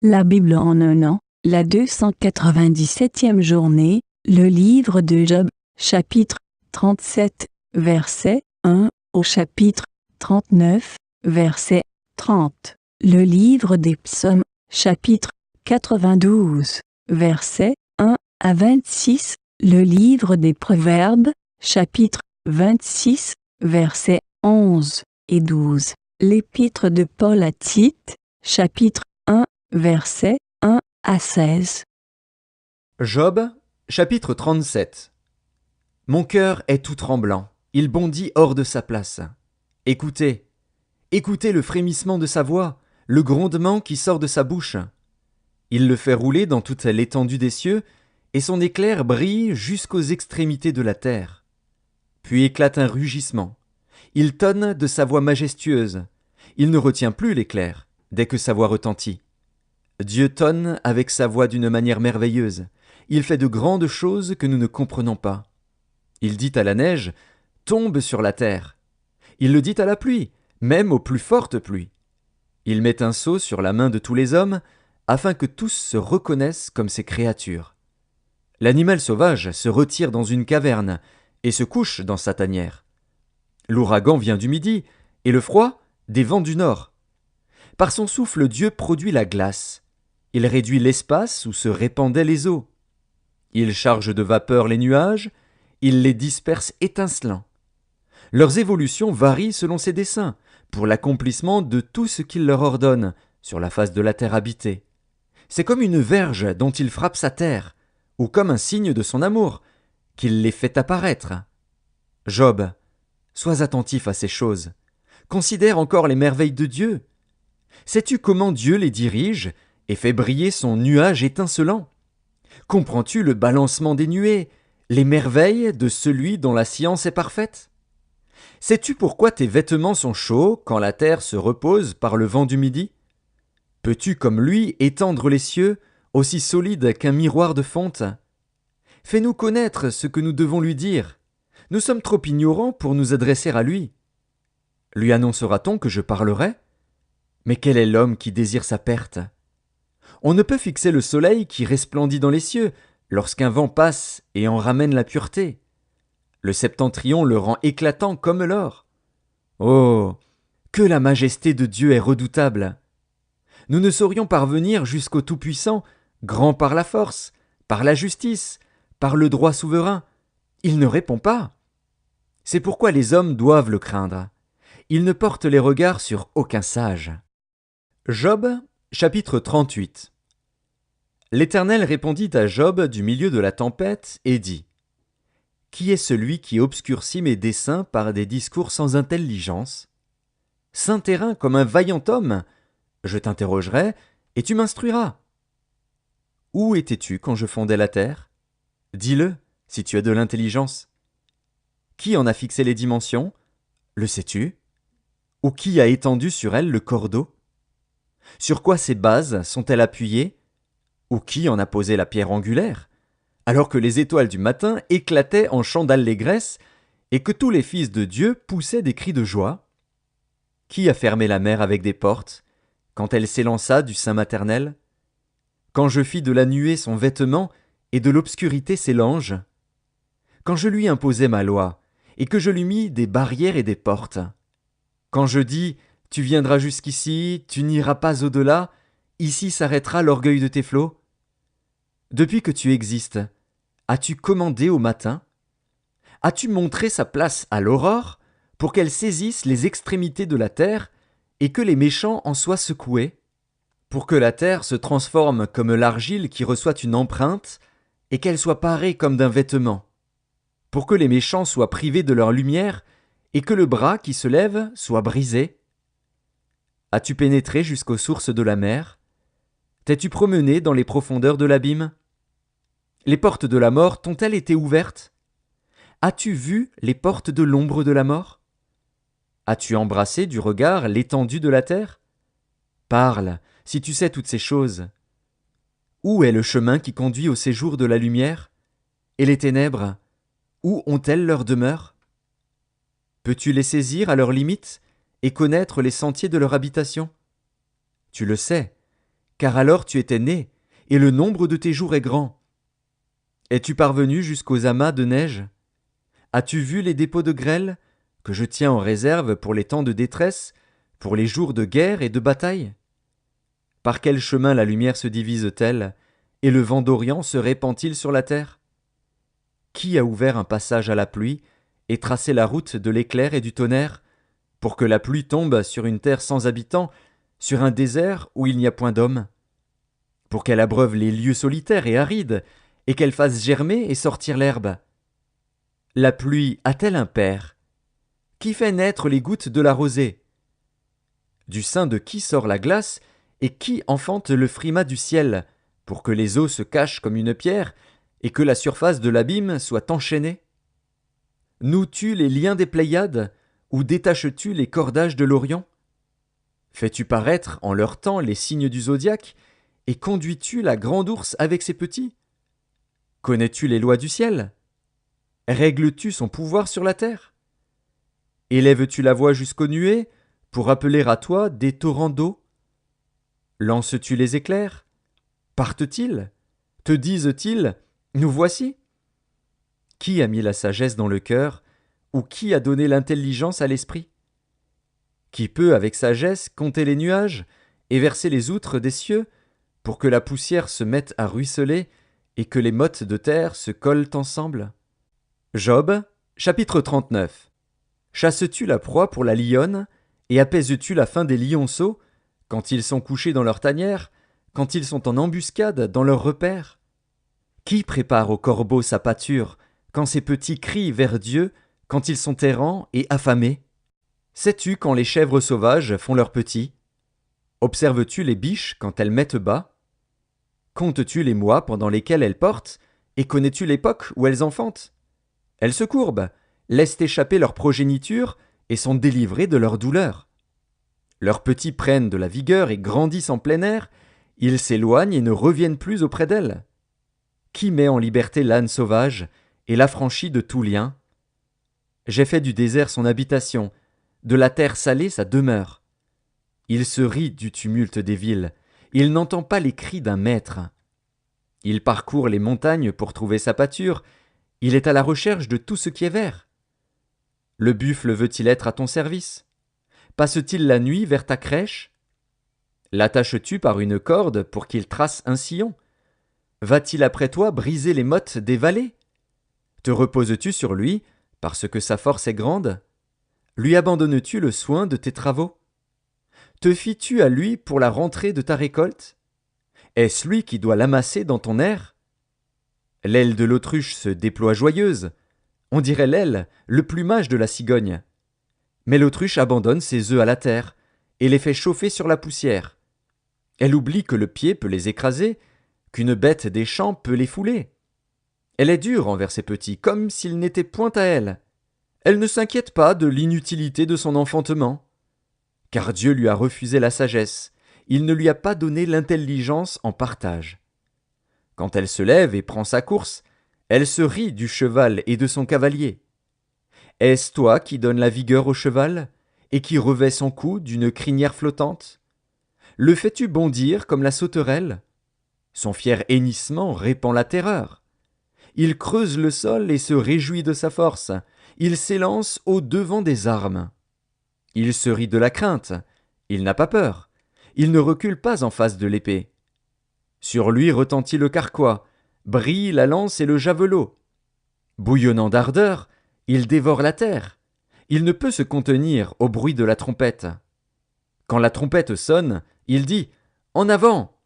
La Bible en un an, la 297e journée, le livre de Job, chapitre 37, verset 1 au chapitre 39, verset 30. Le livre des psaumes, chapitre 92, verset 1 à 26. Le livre des proverbes, chapitre 26, versets 11 et 12. L'épître de Paul à Tite, chapitre 1, versets 1 à 16. Job, chapitre 37. Mon cœur est tout tremblant, il bondit hors de sa place. Écoutez, écoutez le frémissement de sa voix, le grondement qui sort de sa bouche. Il le fait rouler dans toute l'étendue des cieux, et son éclair brille jusqu'aux extrémités de la terre. Puis éclate un rugissement. Il tonne de sa voix majestueuse. Il ne retient plus l'éclair, dès que sa voix retentit. Dieu tonne avec sa voix d'une manière merveilleuse. Il fait de grandes choses que nous ne comprenons pas. Il dit à la neige, « Tombe sur la terre ». Il le dit à la pluie, même aux plus fortes pluies. Il met un sceau sur la main de tous les hommes, afin que tous se reconnaissent comme ses créatures. L'animal sauvage se retire dans une caverne et se couche dans sa tanière. L'ouragan vient du midi, et le froid des vents du nord. Par son souffle, Dieu produit la glace. Il réduit l'espace où se répandaient les eaux. Il charge de vapeur les nuages, il les disperse étincelants. Leurs évolutions varient selon ses desseins, pour l'accomplissement de tout ce qu'il leur ordonne sur la face de la terre habitée. C'est comme une verge dont il frappe sa terre, ou comme un signe de son amour, qu'il les fait apparaître. Job, sois attentif à ces choses. Considère encore les merveilles de Dieu. Sais-tu comment Dieu les dirige et fait briller son nuage étincelant? Comprends-tu le balancement des nuées, les merveilles de celui dont la science est parfaite? Sais-tu pourquoi tes vêtements sont chauds quand la terre se repose par le vent du midi? Peux-tu comme lui étendre les cieux, aussi solides qu'un miroir de fonte? Fais-nous connaître ce que nous devons lui dire. Nous sommes trop ignorants pour nous adresser à lui. Lui annoncera-t-on que je parlerai? Mais quel est l'homme qui désire sa perte? On ne peut fixer le soleil qui resplendit dans les cieux lorsqu'un vent passe et en ramène la pureté. Le septentrion le rend éclatant comme l'or. Oh, que la majesté de Dieu est redoutable! Nous ne saurions parvenir jusqu'au Tout-Puissant, grand par la force, par la justice, par le droit souverain. Il ne répond pas. C'est pourquoi les hommes doivent le craindre. Il ne porte les regards sur aucun sage. Job, chapitre 38. L'Éternel répondit à Job du milieu de la tempête et dit : « Qui est celui qui obscurcit mes desseins par des discours sans intelligence? Saint terrain comme un vaillant homme, je t'interrogerai et tu m'instruiras. Où étais-tu quand je fondais la terre? Dis-le, si tu as de l'intelligence. Qui en a fixé les dimensions? Le sais-tu? Ou qui a étendu sur elle le cordeau? Sur quoi ces bases sont-elles appuyées? Ou qui en a posé la pierre angulaire? Alors que les étoiles du matin éclataient en chants d'allégresse et que tous les fils de Dieu poussaient des cris de joie? Qui a fermé la mer avec des portes, quand elle s'élança du sein maternel? Quand je fis de la nuée son vêtement et de l'obscurité ses langes? Quand je lui imposai ma loi et que je lui mis des barrières et des portes? Quand je dis « Tu viendras jusqu'ici, tu n'iras pas au-delà, ici s'arrêtera l'orgueil de tes flots » ? Depuis que tu existes, as-tu commandé au matin? As-tu montré sa place à l'aurore pour qu'elle saisisse les extrémités de la terre et que les méchants en soient secoués? Pour que la terre se transforme comme l'argile qui reçoit une empreinte et qu'elle soit parée comme d'un vêtement? Pour que les méchants soient privés de leur lumière et que le bras qui se lève soit brisé? As-tu pénétré jusqu'aux sources de la mer? T'es-tu promené dans les profondeurs de l'abîme? Les portes de la mort t'ont-elles été ouvertes? As-tu vu les portes de l'ombre de la mort? As-tu embrassé du regard l'étendue de la terre? Parle, si tu sais toutes ces choses. Où est le chemin qui conduit au séjour de la lumière? Et les ténèbres, où ont-elles leur demeure? Peux-tu les saisir à leurs limites et connaître les sentiers de leur habitation? Tu le sais, car alors tu étais né, et le nombre de tes jours est grand. Es-tu parvenu jusqu'aux amas de neige? As-tu vu les dépôts de grêle, que je tiens en réserve pour les temps de détresse, pour les jours de guerre et de bataille? Par quel chemin la lumière se divise-t-elle, et le vent d'Orient se répand-il sur la terre? Qui a ouvert un passage à la pluie, et tracé la route de l'éclair et du tonnerre, pour que la pluie tombe sur une terre sans habitants, sur un désert où il n'y a point d'homme? Pour qu'elle abreuve les lieux solitaires et arides, et qu'elle fasse germer et sortir l'herbe? La pluie a-t-elle un père? Qui fait naître les gouttes de la rosée? Du sein de qui sort la glace, et qui enfante le frimas du ciel, pour que les eaux se cachent comme une pierre, et que la surface de l'abîme soit enchaînée? Noues-tu les liens des Pléiades, ou détaches-tu les cordages de l'Orient? Fais-tu paraître en leur temps les signes du zodiaque, et conduis-tu la grande ours avec ses petits? Connais-tu les lois du ciel? Règles-tu son pouvoir sur la terre? Élèves-tu la voix jusqu'aux nuées, pour appeler à toi des torrents d'eau? Lances-tu les éclairs? Partent-ils? Te disent-ils, nous voici? Qui a mis la sagesse dans le cœur, ou qui a donné l'intelligence à l'esprit? Qui peut avec sagesse compter les nuages, et verser les outres des cieux, pour que la poussière se mette à ruisseler, et que les mottes de terre se collent ensemble? Job, chapitre 39. Chasses-tu la proie pour la lionne, et apaises-tu la faim des lionceaux, quand ils sont couchés dans leur tanière, quand ils sont en embuscade dans leur repère? Qui prépare au corbeau sa pâture, quand ses petits crient vers Dieu, quand ils sont errants et affamés? Sais-tu quand les chèvres sauvages font leurs petits? Observes-tu les biches quand elles mettent bas? Comptes-tu les mois pendant lesquels elles portent, et connais-tu l'époque où elles enfantent? Elles se courbent, laissent échapper leur progéniture, et sont délivrées de leur douleur. Leurs petits prennent de la vigueur et grandissent en plein air, ils s'éloignent et ne reviennent plus auprès d'elles. Qui met en liberté l'âne sauvage, et l'affranchit de tout lien? J'ai fait du désert son habitation, de la terre salée sa demeure. Il se rit du tumulte des villes, il n'entend pas les cris d'un maître. Il parcourt les montagnes pour trouver sa pâture, il est à la recherche de tout ce qui est vert. Le buffle veut-il être à ton service? Passe-t-il la nuit vers ta crèche? L'attaches-tu par une corde pour qu'il trace un sillon? Va-t-il après toi briser les mottes des vallées? Te reposes-tu sur lui, parce que sa force est grande? Lui abandonnes-tu le soin de tes travaux? Te fies-tu à lui pour la rentrée de ta récolte? Est-ce lui qui doit l'amasser dans ton air? L'aile de l'autruche se déploie joyeuse. On dirait l'aile, le plumage de la cigogne. Mais l'autruche abandonne ses œufs à la terre, et les fait chauffer sur la poussière. Elle oublie que le pied peut les écraser, qu'une bête des champs peut les fouler. Elle est dure envers ses petits, comme s'ils n'étaient point à elle. Elle ne s'inquiète pas de l'inutilité de son enfantement. Car Dieu lui a refusé la sagesse, il ne lui a pas donné l'intelligence en partage. Quand elle se lève et prend sa course, elle se rit du cheval et de son cavalier. Est-ce toi qui donnes la vigueur au cheval, et qui revêt son cou d'une crinière flottante? Le fais-tu bondir comme la sauterelle? Son fier hennissement répand la terreur. Il creuse le sol et se réjouit de sa force. Il s'élance au-devant des armes. Il se rit de la crainte. Il n'a pas peur. Il ne recule pas en face de l'épée. Sur lui retentit le carquois, brille la lance et le javelot. Bouillonnant d'ardeur, il dévore la terre. Il ne peut se contenir au bruit de la trompette. Quand la trompette sonne, il dit « En avant !»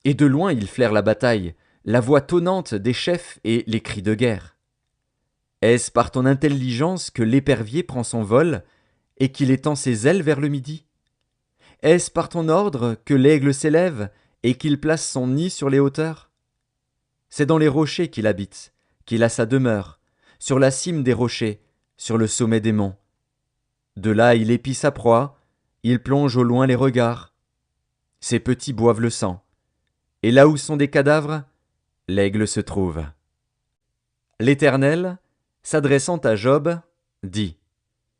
Et de loin il flaire la bataille, la voix tonnante des chefs et les cris de guerre. Est-ce par ton intelligence que l'épervier prend son vol et qu'il étend ses ailes vers le midi? Est-ce par ton ordre que l'aigle s'élève et qu'il place son nid sur les hauteurs? C'est dans les rochers qu'il habite, qu'il a sa demeure, sur la cime des rochers, sur le sommet des monts. De là il épie sa proie, il plonge au loin les regards. Ses petits boivent le sang. Et là où sont des cadavres, l'aigle se trouve. L'Éternel, s'adressant à Job, dit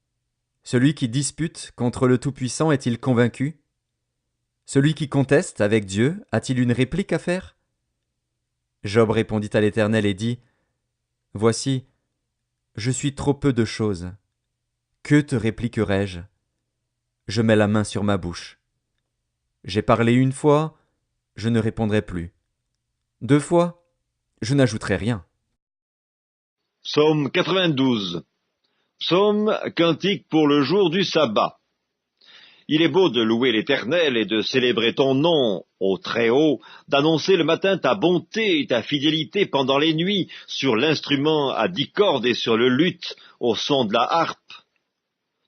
« Celui qui dispute contre le Tout-Puissant est-il convaincu? Celui qui conteste avec Dieu a-t-il une réplique à faire? Job répondit à l'Éternel et dit, « Voici, je suis trop peu de choses. Que te répliquerai-je? Je mets la main sur ma bouche. J'ai parlé une fois, je ne répondrai plus. 2 fois, je n'ajouterai rien. » Psaume 92. Psaume, cantique pour le jour du sabbat. Il est beau de louer l'Éternel et de célébrer ton nom, ô Très-Haut, d'annoncer le matin ta bonté et ta fidélité pendant les nuits, sur l'instrument à 10 cordes et sur le luth, au son de la harpe.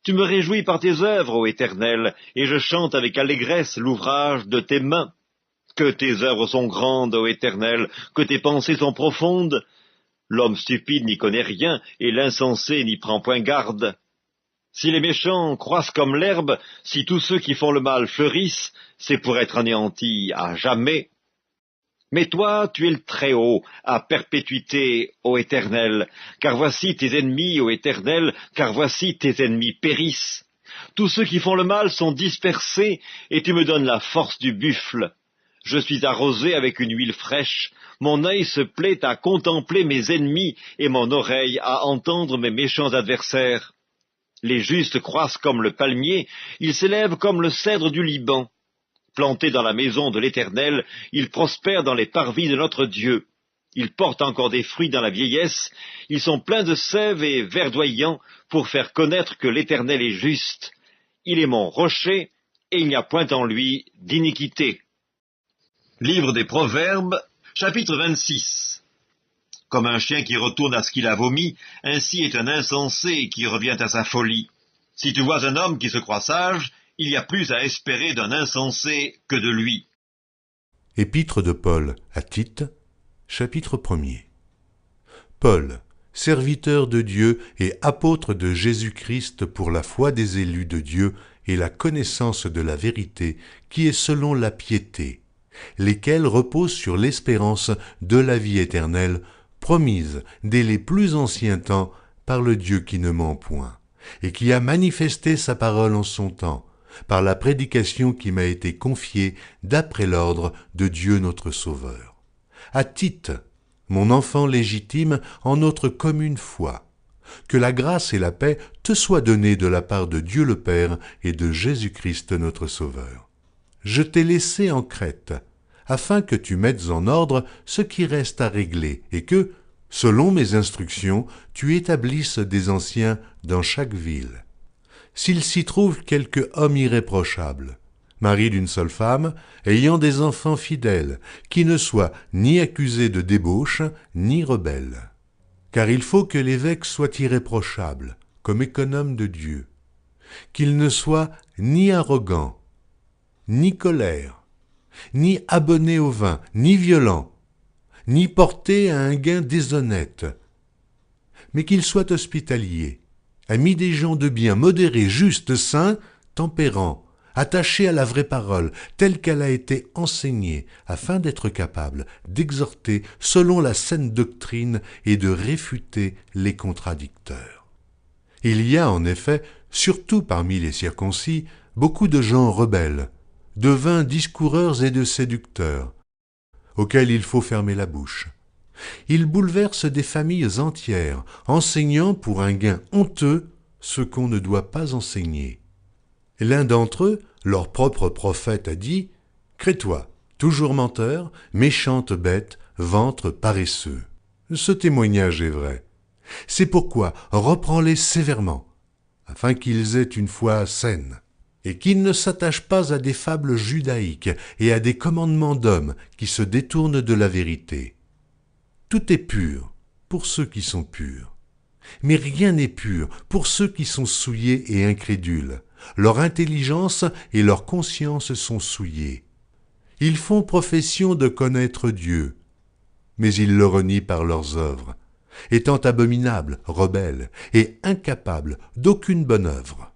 Tu me réjouis par tes œuvres, ô Éternel, et je chante avec allégresse l'ouvrage de tes mains. Que tes œuvres sont grandes, ô Éternel, que tes pensées sont profondes. L'homme stupide n'y connaît rien, et l'insensé n'y prend point garde. Si les méchants croissent comme l'herbe, si tous ceux qui font le mal fleurissent, c'est pour être anéantis à jamais. Mais toi, tu es le Très-Haut, à perpétuité, ô Éternel, car voici tes ennemis, ô Éternel, car voici tes ennemis périssent. Tous ceux qui font le mal sont dispersés, et tu me donnes la force du buffle. Je suis arrosé avec une huile fraîche, mon œil se plaît à contempler mes ennemis, et mon oreille à entendre mes méchants adversaires. Les justes croissent comme le palmier, ils s'élèvent comme le cèdre du Liban. Plantés dans la maison de l'Éternel, ils prospèrent dans les parvis de notre Dieu. Ils portent encore des fruits dans la vieillesse, ils sont pleins de sève et verdoyants pour faire connaître que l'Éternel est juste. Il est mon rocher, et il n'y a point en lui d'iniquité. Livre des Proverbes, chapitre 26. Comme un chien qui retourne à ce qu'il a vomi, ainsi est un insensé qui revient à sa folie. Si tu vois un homme qui se croit sage, il y a plus à espérer d'un insensé que de lui. Épître de Paul à Tite, chapitre 1er. Paul, serviteur de Dieu et apôtre de Jésus-Christ pour la foi des élus de Dieu et la connaissance de la vérité qui est selon la piété, lesquels reposent sur l'espérance de la vie éternelle, promise dès les plus anciens temps par le Dieu qui ne ment point, et qui a manifesté sa parole en son temps, par la prédication qui m'a été confiée d'après l'ordre de Dieu notre Sauveur. À Tite, mon enfant légitime en notre commune foi, que la grâce et la paix te soient données de la part de Dieu le Père et de Jésus-Christ notre Sauveur. Je t'ai laissé en Crète, afin que tu mettes en ordre ce qui reste à régler, et que, selon mes instructions, tu établisses des anciens dans chaque ville. S'il s'y trouve quelque homme irréprochable, mari d'une seule femme, ayant des enfants fidèles, qui ne soit ni accusé de débauche, ni rebelle. Car il faut que l'évêque soit irréprochable, comme économe de Dieu, qu'il ne soit ni arrogant, ni colère, ni abonné au vin, ni violent, ni porté à un gain déshonnête, mais qu'il soit hospitalier, ami des gens de bien, modéré, juste, saint, tempérant, attaché à la vraie parole, telle qu'elle a été enseignée, afin d'être capable d'exhorter selon la saine doctrine et de réfuter les contradicteurs. Il y a en effet, surtout parmi les circoncis, beaucoup de gens rebelles, de vains discoureurs et de séducteurs, auxquels il faut fermer la bouche. Ils bouleversent des familles entières, enseignant pour un gain honteux ce qu'on ne doit pas enseigner. L'un d'entre eux, leur propre prophète, a dit « Crée-toi, toujours menteur, méchante bête, ventre paresseux. » Ce témoignage est vrai. C'est pourquoi reprends-les sévèrement, afin qu'ils aient une foi saine, et qu'ils ne s'attachent pas à des fables judaïques et à des commandements d'hommes qui se détournent de la vérité. Tout est pur pour ceux qui sont purs, mais rien n'est pur pour ceux qui sont souillés et incrédules. Leur intelligence et leur conscience sont souillées. Ils font profession de connaître Dieu, mais ils le renient par leurs œuvres, étant abominables, rebelles et incapables d'aucune bonne œuvre.